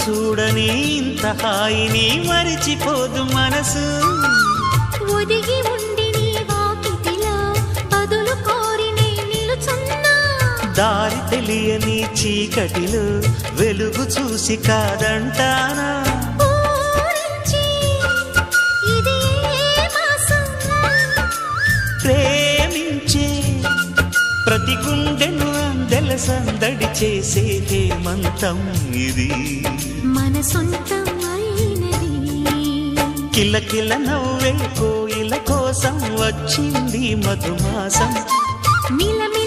చూడని ఇంత హాయిని మరిచిపోదు మనసు. ఒదిగి ఉండి నీ వాకిటిలో బదులు కోరి నే నిలుచున్నా. దారి తెలియని చీకటిలో వెలుగు చూసి కాదంటానా. ప్రేమించే ప్రతి గుండెను అందెల సందడి చేసే హేమంతం ఇది. మన సొంతం అయినది. కిలకిల నవ్వే కోయిల కోసం వచ్చింది మధుమాసం. మిలమిల